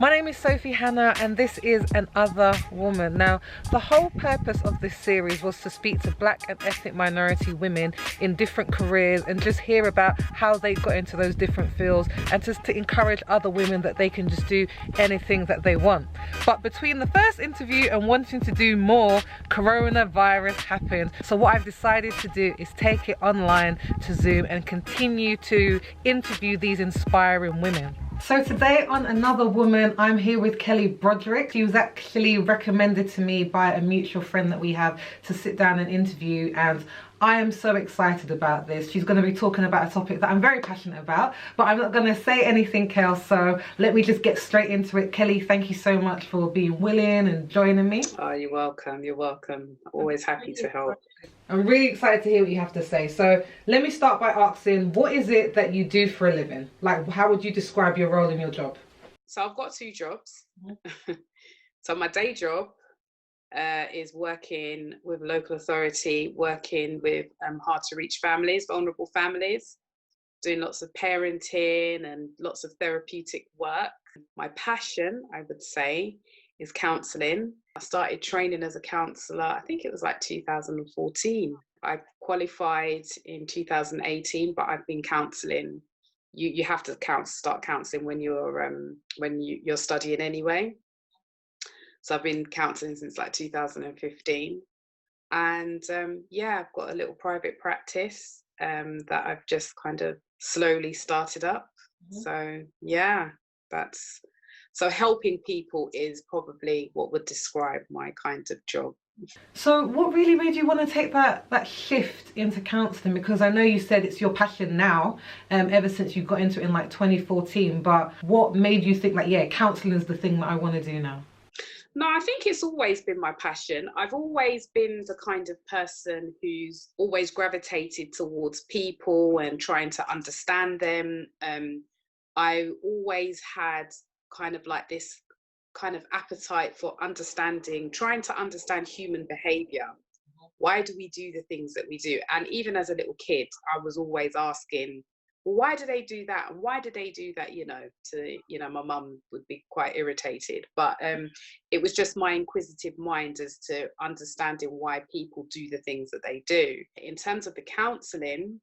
My name is Sophie Hannah and this is AnOther Woman. Now, the whole purpose of this series was to speak to black and ethnic minority women in different careers and just hear about how they got into those different fields and just to encourage other women that they can just do anything that they want. But between the first interview and wanting to do more, coronavirus happened. So what I've decided to do is take it online to Zoom and continue to interview these inspiring women. So today on AnOther Woman, I'm here with Kelly Broderick. She was actually recommended to me by a mutual friend that we have to sit down and interview, and I am so excited about this. She's going to be talking about a topic that I'm very passionate about, but I'm not going to say anything else, so let me just get straight into it. Kelly, thank you so much for being willing and joining me. Oh, you're welcome. You're welcome. Always happy to help. I'm really excited to hear what you have to say. So let me start by asking, what is it that you do for a living? Like, how would you describe your role in your job? So I've got two jobs. So my day job is working with local authority, working with hard to reach families, vulnerable families, doing lots of parenting and lots of therapeutic work. My passion, I would say, is counselling. I started training as a counsellor, I think it was like 2014. I qualified in 2018, but I've been counselling. You have to start counselling when you're studying anyway. So I've been counselling since like 2015. And I've got a little private practice that I've just kind of slowly started up. So so helping people is probably what would describe my kind of job. So what really made you want to take that shift into counselling? Because I know you said it's your passion now, ever since you got into it in like 2014, but what made you think like, yeah, counselling is the thing that I want to do now? No, I think it's always been my passion. I've always been the kind of person who's always gravitated towards people and trying to understand them. I always had kind of like this kind of appetite for understanding, trying to understand human behavior. Why do we do the things that we do? And even as a little kid, I was always asking, well, why do they do that? And why do they do that? My mum would be quite irritated, but it was just my inquisitive mind as to understanding why people do the things that they do. In terms of the counselling,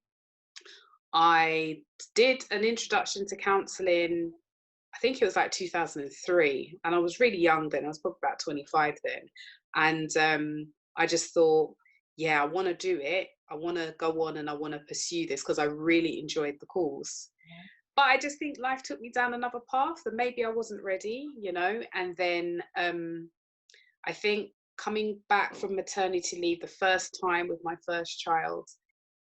I did an introduction to counselling, I think it was like 2003, and I was really young then. I was probably about 25 then, and I just thought, yeah, I want to do it. I want to go on and I want to pursue this because I really enjoyed the course. Yeah. But I just think life took me down another path and maybe I wasn't ready, and then I think coming back from maternity leave the first time with my first child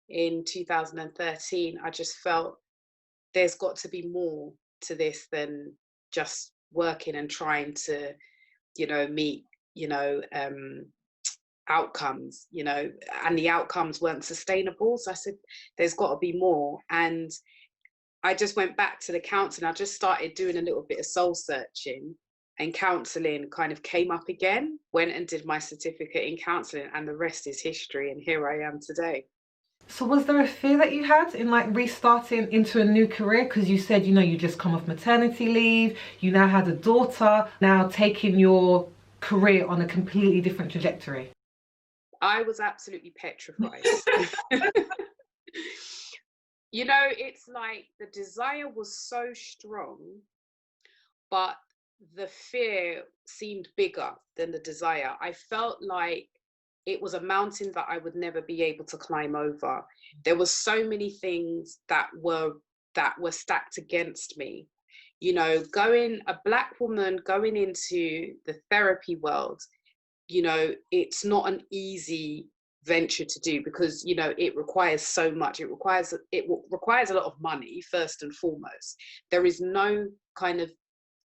in 2013, I just felt there's got to be more to this than just working and trying to, meet, outcomes, and the outcomes weren't sustainable. So I said, there's got to be more. And I just went back to the counselling. I just started doing a little bit of soul searching, and counselling kind of came up again. Went and did my certificate in counselling, and the rest is history. And here I am today. So was there a fear that you had in like restarting into a new career? Because you said, you just come off maternity leave, you now had a daughter, now taking your career on a completely different trajectory. I was absolutely petrified. It's like the desire was so strong, but the fear seemed bigger than the desire. I felt like it was a mountain that I would never be able to climb over. There were so many things that were stacked against me. A Black woman going into the therapy world, it's not an easy venture to do because, it requires so much. It requires a lot of money, first and foremost. There is no kind of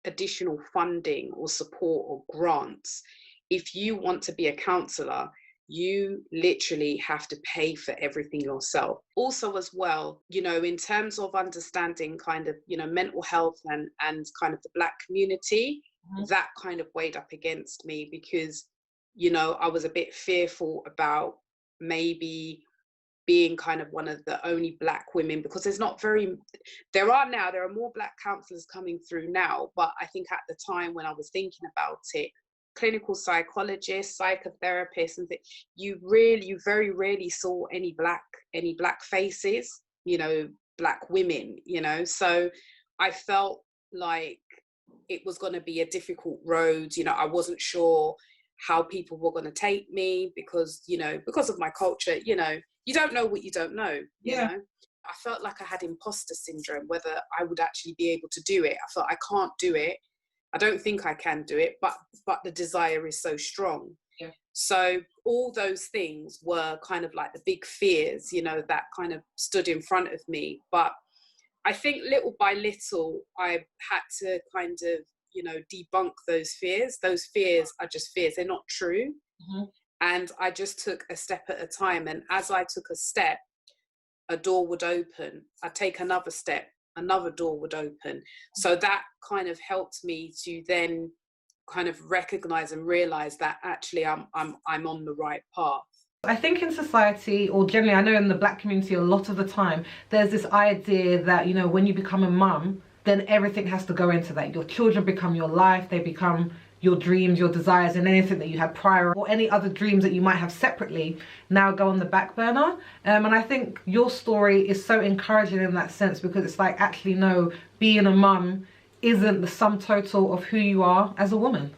additional funding or support or grants. If you want to be a counsellor, you literally have to pay for everything yourself. Also as well, in terms of understanding kind of, mental health and kind of the Black community, that kind of weighed up against me because, I was a bit fearful about maybe being kind of one of the only Black women, because there are more Black counsellors coming through now, but I think at the time when I was thinking about it, clinical psychologists, psychotherapists, and you very rarely saw any black faces, you know, Black women, you know. So I felt like it was going to be a difficult road. You know, I wasn't sure how people were going to take me because, you know, because of my culture, you know, you don't know what you don't know, you know. I felt like I had imposter syndrome, whether I would actually be able to do it. I felt I can't do it. I don't think I can do it, but the desire is so strong. Yeah. So all those things were kind of like the big fears, you know, that kind of stood in front of me. But I think little by little, I had to kind of, you know, debunk those fears. Those fears are just fears. They're not true. Mm-hmm. And I just took a step at a time. And as I took a step, a door would open. I'd take another step, another door would open. So that kind of helped me to then kind of recognize and realize that actually I'm on the right path. I think in society, or generally, I know in the Black community, a lot of the time, there's this idea that, you know, when you become a mum, then everything has to go into that. Your children become your life, they become your dreams, your desires, and anything that you had prior, or any other dreams that you might have separately, now go on the back burner. And I think your story is so encouraging in that sense, because it's like, actually, no, being a mum isn't the sum total of who you are as a woman.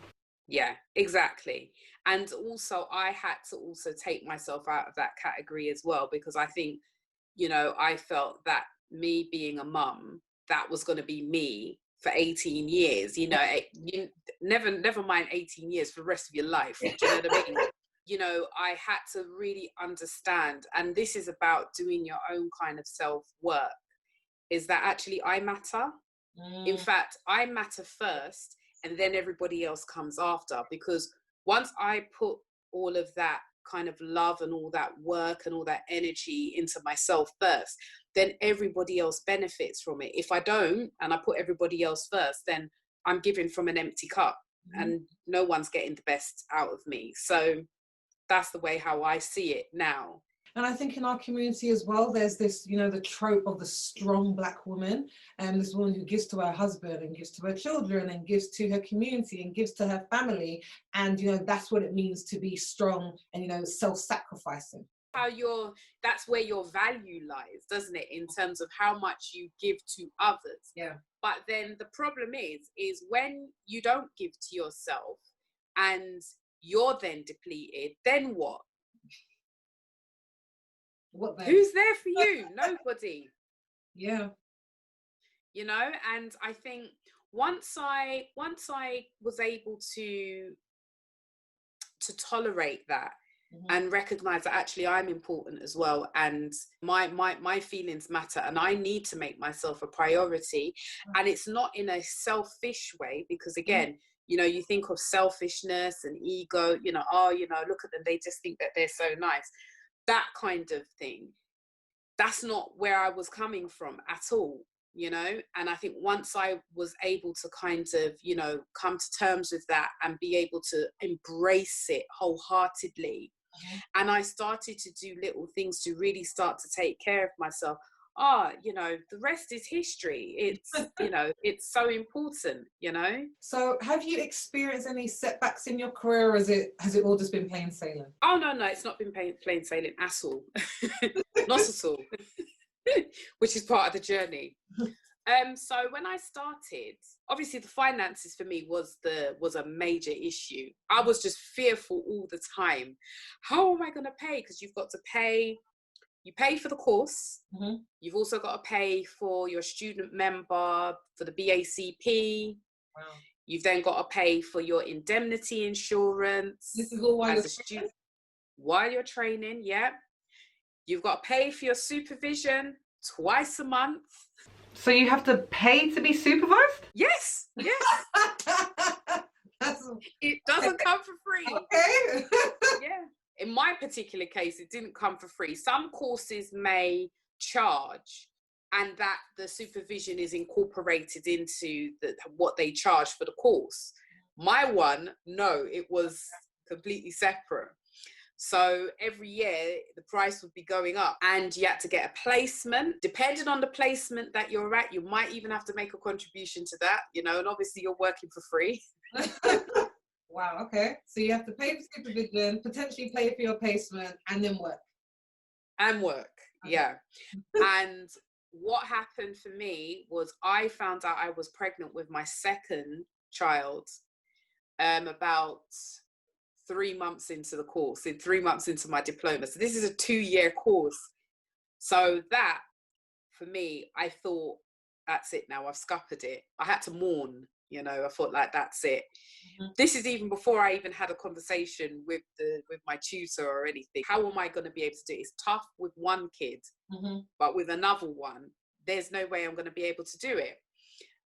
Yeah, exactly. And also I had to also take myself out of that category as well, because I think, you know, I felt that me being a mum, that was going to be me for 18 years, you know, never mind 18 years, for the rest of your life. Do you know what I mean? You know, I had to really understand, and this is about doing your own kind of self-work, is that actually I matter. In fact, I matter first, and then everybody else comes after, because once I put all of that kind of love and all that work and all that energy into myself first, then everybody else benefits from it. If I don't, and I put everybody else first, then I'm giving from an empty cup, and no one's getting the best out of me. So that's the way how I see it now. And I think in our community as well, there's this, you know, the trope of the strong Black woman, and this woman who gives to her husband and gives to her children and gives to her community and gives to her family. And, you know, that's what it means to be strong and, you know, self-sacrificing. That's where your value lies, doesn't it? In terms of how much you give to others. Yeah. But then the problem is when you don't give to yourself and you're then depleted, then what? Who's there for you? Nobody. Yeah. You know, and I think once I was able to tolerate that, and recognize that actually I'm important as well, and my feelings matter, and I need to make myself a priority. And it's not in a selfish way, because again, you know, you think of selfishness and ego, you know, oh, you know, look at them, they just think that they're so nice. That kind of thing, that's not where I was coming from at all, you know. And I think once I was able to kind of, you know, come to terms with that and be able to embrace it wholeheartedly, and I started to do little things to really start to take care of myself, you know, the rest is history. It's, you know, it's so important, you know. So have you experienced any setbacks in your career, or has it all just been plain sailing? Oh, no, it's not been plain sailing at all. Not at all. Which is part of the journey. So when I started, obviously the finances for me was a major issue. I was just fearful all the time. How am I going to pay? Because you've got to pay. You pay for the course. You've also got to pay for your student member, for the BACP. Wow. You've then got to pay for your indemnity insurance. This is all while while you're training, yeah. You've got to pay for your supervision twice a month. So you have to pay to be supervised? Yes. It doesn't come for free. Okay. Yeah. In my particular case, it didn't come for free. Some courses may charge, and that the supervision is incorporated into what they charge for the course. My one, no, it was completely separate. So every year the price would be going up, and you had to get a placement. Depending on the placement that you're at, you might even have to make a contribution to that, you know, and obviously you're working for free. Wow, okay. So you have to pay for supervision, potentially pay for your placement, and then work. And work, okay. Yeah. And what happened for me was I found out I was pregnant with my second child about 3 months into the course, in 3 months into my diploma. So this is a 2-year course. So that, for me, I thought, that's it now, I've scuppered it. I had to mourn, you know, I thought like, that's it. Mm-hmm. This is even before I even had a conversation with my tutor or anything. How am I going to be able to do it? It's tough with one kid, mm-hmm. but with another one, there's no way I'm going to be able to do it.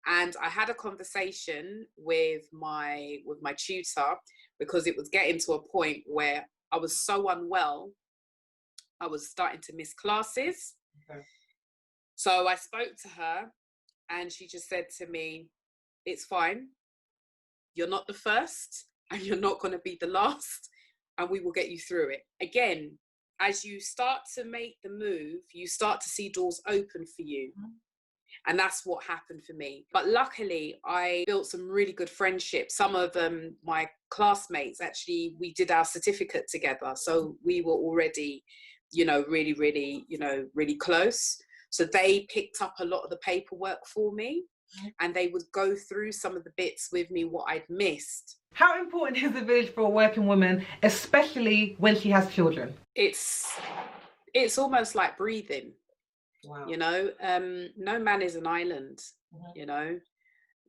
And I had a conversation with my tutor, because it was getting to a point where I was so unwell, I was starting to miss classes. Okay. So I spoke to her, and she just said to me, it's fine. You're not the first, and you're not going to be the last, and we will get you through it. Again, as you start to make the move, you start to see doors open for you. Mm-hmm. And that's what happened for me. But luckily, I built some really good friendships. Some of my classmates, actually, we did our certificate together. So we were already, you know, really, really, you know, really close. So they picked up a lot of the paperwork for me, and they would go through some of the bits with me, what I'd missed. How important is the village for a working woman, especially when she has children? It's almost like breathing. Wow. You know, no man is an island. Mm-hmm. You know,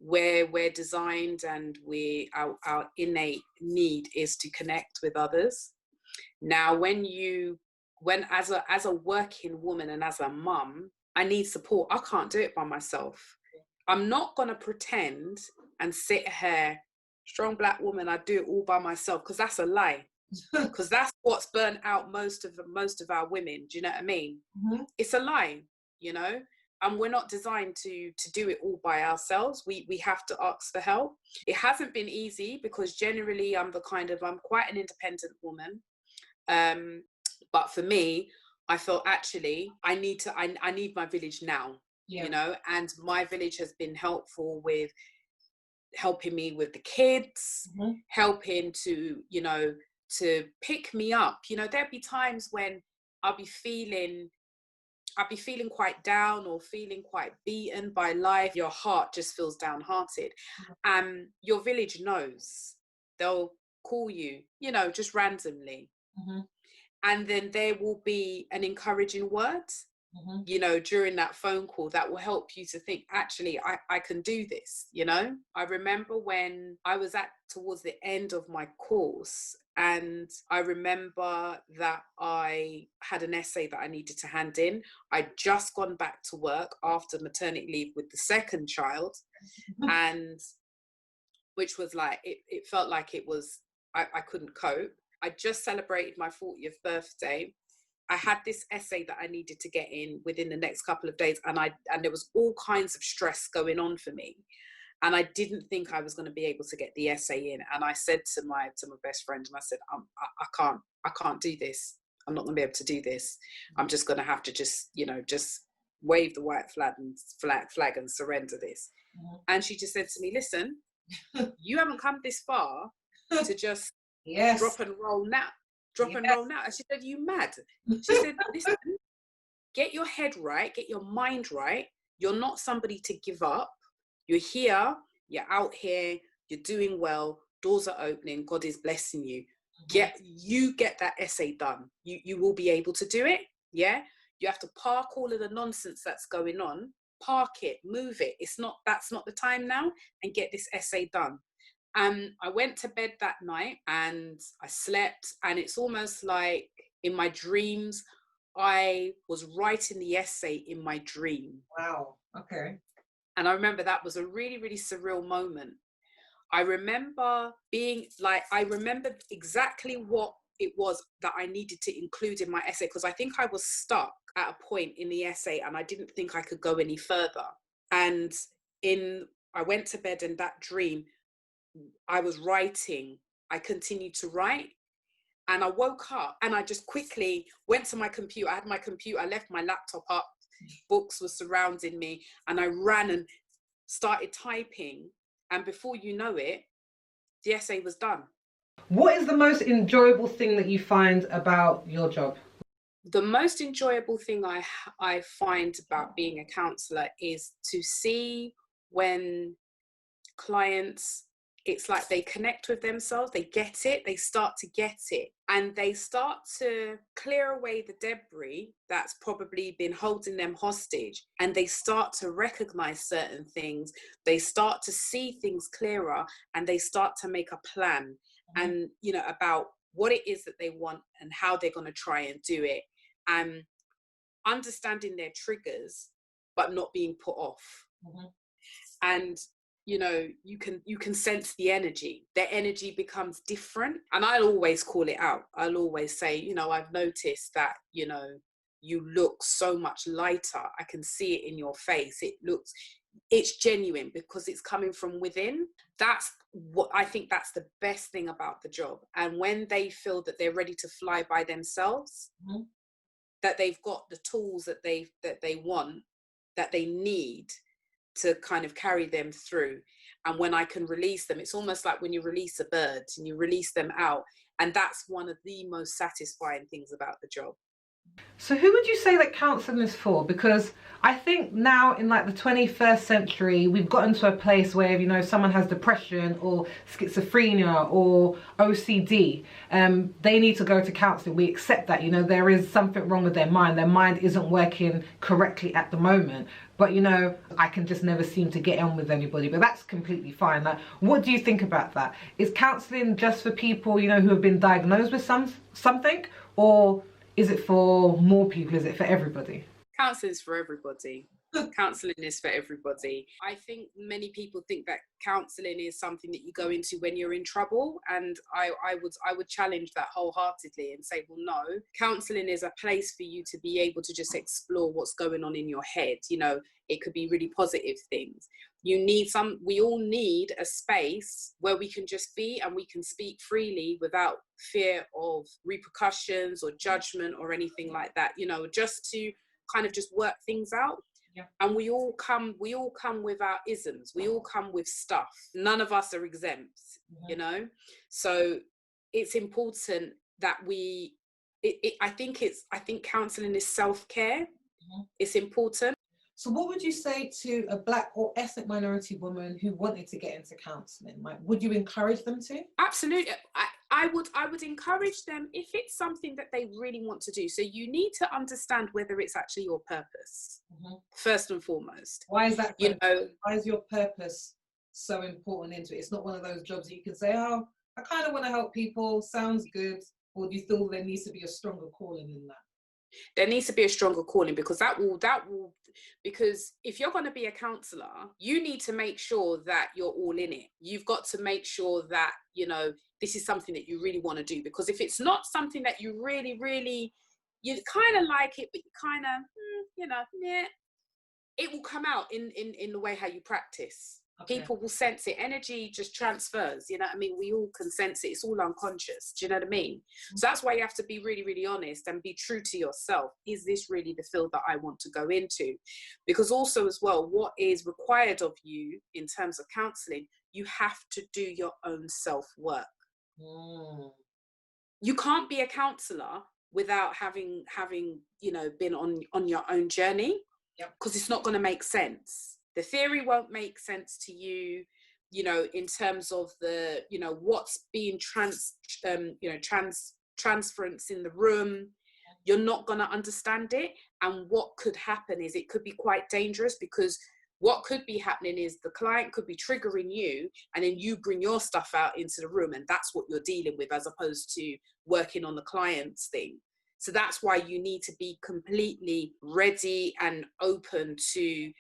we're designed, and our innate need is to connect with others. Now, when as a working woman and as a mum, I need support. I can't do it by myself. I'm not gonna pretend and sit here, strong Black woman, I do it all by myself, because that's a lie. Because that's what's burnt out most of our women. Do you know what I mean? Mm-hmm. It's a lie, you know, and we're not designed to do it all by ourselves. We have to ask for help. It hasn't been easy, because generally I'm quite an independent woman. But for me, I felt actually I need my village now. Yeah. You know, and my village has been helpful with helping me with the kids, mm-hmm. helping to, you know, to pick me up. You know, there'd be times when I'll be feeling quite down or feeling quite beaten by life. Your heart just feels downhearted. Mm-hmm. Your village knows. They'll call you, you know, just randomly. Mm-hmm. And then there will be an encouraging word, mm-hmm. you know, during that phone call that will help you to think, actually, I can do this, you know? I remember when I was towards the end of my course, and I remember that I had an essay that I needed to hand in. I'd just gone back to work after maternity leave with the second child, and which was like, it felt like it was, I couldn't cope. I just celebrated my 40th birthday. I had this essay that I needed to get in within the next couple of days, and there was all kinds of stress going on for me, and I didn't think I was going to be able to get the essay in. And I said to my best friend, and I said, I can't do this. I'm not going to be able to do this. I'm just going to have to just wave the white flag and surrender this. Mm-hmm. And she just said to me, listen, you haven't come this far to just yes. drop and roll now. And roll now. And she said, you mad? She said, listen, get your head right, get your mind right. You're not somebody to give up. You're here, you're out here, you're doing well, doors are opening, God is blessing you. Mm-hmm. Get that essay done. You will be able to do it. Yeah. You have to park all of the nonsense that's going on, park it, move it. That's not the time now, and get this essay done. I went to bed that night and I slept, and it's almost like in my dreams, I was writing the essay in my dream. Wow. Okay. And I remember that was a really, really surreal moment. I remember exactly what it was that I needed to include in my essay, because I think I was stuck at a point in the essay and I didn't think I could go any further. And I went to bed, and that dream, I was writing. I continued to write, And I woke up and I just quickly went to my computer. I had my computer, I left my laptop up, books were surrounding me, and I ran and started typing. And before you know it, the essay was done. What is the most enjoyable thing that you find about your job? The most enjoyable thing I find about being a counsellor is to see when clients, it's like they connect with themselves, they get it, they start to get it, and they start to clear away the debris that's probably been holding them hostage, and they start to recognize certain things, they start to see things clearer, and they start to make a plan and about what it is that they want and how they're going to try and do it, and understanding their triggers but not being put off. And you can sense the energy. Their energy becomes different, and I'll always call it out. I'll always say, I've noticed that you look so much lighter. I can see it in your face. It's genuine because it's coming from within. That's what I think, that's the best thing about the job. And when they feel that they're ready to fly by themselves, that they've got the tools that they want, that they need to kind of carry them through. And when I can release them, it's almost like when you release a bird and you release them out. And that's one of the most satisfying things about the job. So who would you say that counselling is for? Because I think now in like the 21st century, we've gotten to a place where, someone has depression or schizophrenia or OCD, they need to go to counselling. We accept that, there is something wrong with their mind. Their mind isn't working correctly at the moment. But, I can just never seem to get on with anybody. But that's completely fine. Like, what do you think about that? Is counselling just for people, who have been diagnosed with something? Or is it for more people? Is it for everybody? Counselling is for everybody. Counselling is for everybody. I think many people think that counselling is something that you go into when you're in trouble, and I would challenge that wholeheartedly and say, well, no, counselling is a place for you to be able to just explore what's going on in your head. It could be really positive things. We all need a space where we can just be and we can speak freely without fear of repercussions or judgment or anything like that, just to kind of just work things out. Yeah. And we all come with our isms. We all come with stuff. None of us are exempt, So it's important that I think counselling is self-care. It's important. So what would you say to a Black or ethnic minority woman who wanted to get into counselling? Like, would you encourage them to? Absolutely. I would encourage them if it's something that they really want to do. So you need to understand whether it's actually your purpose, first and foremost. Why is that? Why is your purpose so important into it? It's not one of those jobs that you can say, oh, I kind of want to help people, sounds good. Or do you feel there needs to be a stronger calling than that? There needs to be a stronger calling, because because if you're going to be a counsellor, you need to make sure that you're all in it. You've got to make sure that, this is something that you really want to do. Because if it's not something that you really, really, you kind of like it, but you kind of, it will come out in the way how you practice. Okay. People will sense it. Energy just transfers, we all can sense it. It's all unconscious. Do you know what I mean? So that's why you have to be really, really honest and be true to yourself. Is this really the field that I want to go into? Because also as well, what is required of you in terms of counselling, you have to do your own self-work. You can't be a counsellor without having been on your own journey, because it's not going to make sense. The theory won't make sense to you, in terms of the, what's being transference in the room. You're not going to understand it. And what could happen is it could be quite dangerous, because what could be happening is the client could be triggering you, and then you bring your stuff out into the room, and that's what you're dealing with, as opposed to working on the client's thing. So that's why you need to be completely ready and open to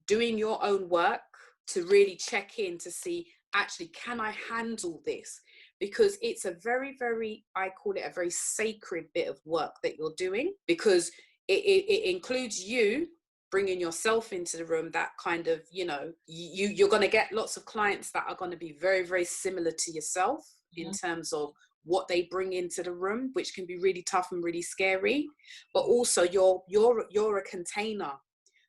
doing your own work, to really check in to see, actually, can I handle this? Because it's a very, very, I call it a very sacred bit of work that you're doing, because it includes you bringing yourself into the room. That kind of, you're going to get lots of clients that are going to be very, very similar to yourself in terms of what they bring into the room, which can be really tough and really scary. But also you're a container.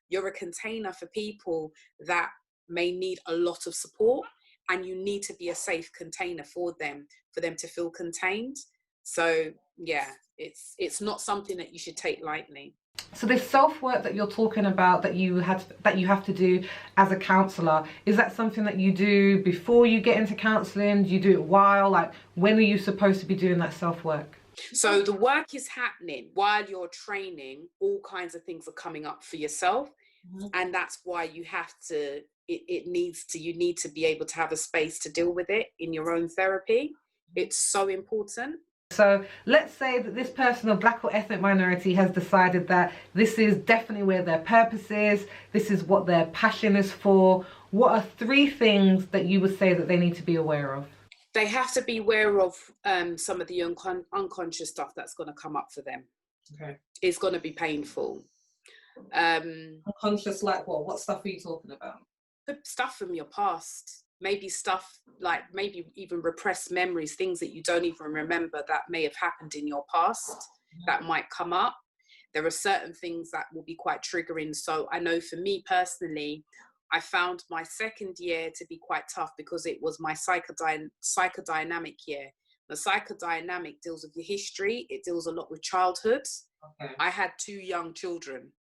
You're a container for people that may need a lot of support, and you need to be a safe container for them to feel contained. So yeah, it's not something that you should take lightly. So this self-work that you're talking about that you have to do as a counsellor, is that something that you do before you get into counselling? Do you do it while? Like, when are you supposed to be doing that self-work? So the work is happening while you're training. All kinds of things are coming up for yourself. Mm-hmm. And that's why you have to, you need to be able to have a space to deal with it in your own therapy. It's so important. So let's say that this person of Black or ethnic minority has decided that this is definitely where their purpose is, this is what their passion is for. What are 3 things that you would say that they need to be aware of? They have to be aware of some of the unconscious stuff that's going to come up for them. Okay. It's going to be painful. Unconscious, like what? What stuff are you talking about? Stuff from your past. Maybe stuff like maybe even repressed memories, things that you don't even remember that may have happened in your past that might come up. There are certain things that will be quite triggering. So I know for me personally, I found my second year to be quite tough because it was my psychodynamic year. The psychodynamic deals with your history. It deals a lot with childhood. Okay. I had 2 young children.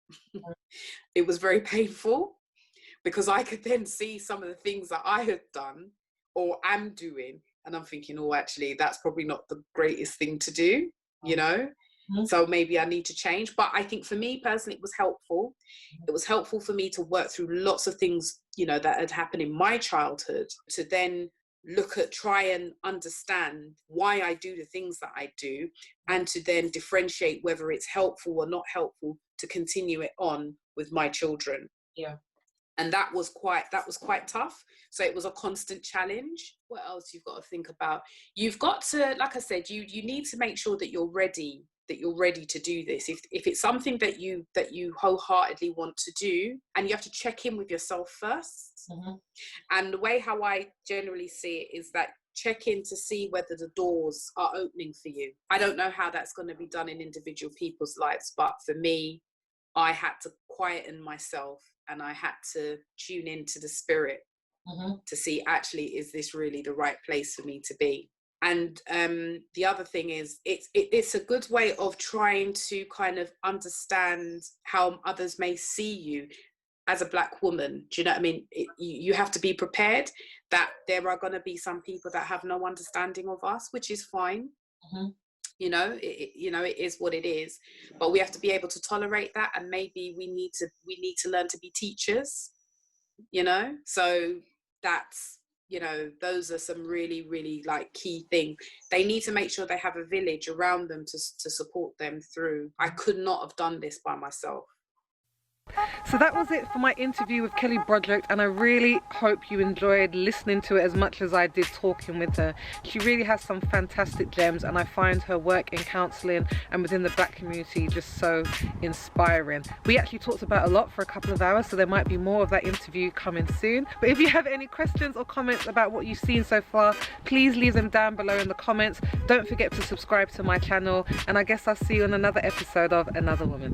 It was very painful, because I could then see some of the things that I had done or am doing. And I'm thinking, oh, actually, that's probably not the greatest thing to do, you know? Mm-hmm. So maybe I need to change. But I think for me personally, it was helpful. It was helpful for me to work through lots of things, you know, that had happened in my childhood, to then try and understand why I do the things that I do, and to then differentiate whether it's helpful or not helpful to continue it on with my children. Yeah. And that was quite tough. So it was a constant challenge. What else you've got to think about? You've got to, like I said, you need to make sure that you're ready to do this. If it's something that you wholeheartedly want to do, and you have to check in with yourself first. Mm-hmm. And the way how I generally see it is that check in to see whether the doors are opening for you. I don't know how that's going to be done in individual people's lives, but for me, I had to quieten myself. And I had to tune into the spirit to see, actually, is this really the right place for me to be? And the other thing is, it's a good way of trying to kind of understand how others may see you as a Black woman. Do you know what I mean? You have to be prepared that there are going to be some people that have no understanding of us, which is fine. Mm-hmm. You know, it is what it is, but we have to be able to tolerate that, and maybe we need to learn to be teachers, you know. So that's, you know, those are some really, really like key things. They need to make sure they have a village around them to support them through. I could not have done this by myself. So that was it for my interview with Kelly Broderick, and I really hope you enjoyed listening to it as much as I did talking with her. She really has some fantastic gems, and I find her work in counselling and within the Black community just so inspiring. We actually talked about a lot for a couple of hours, so there might be more of that interview coming soon. But if you have any questions or comments about what you've seen so far, please leave them down below in the comments. Don't forget to subscribe to my channel, and I guess I'll see you on another episode of Another Woman.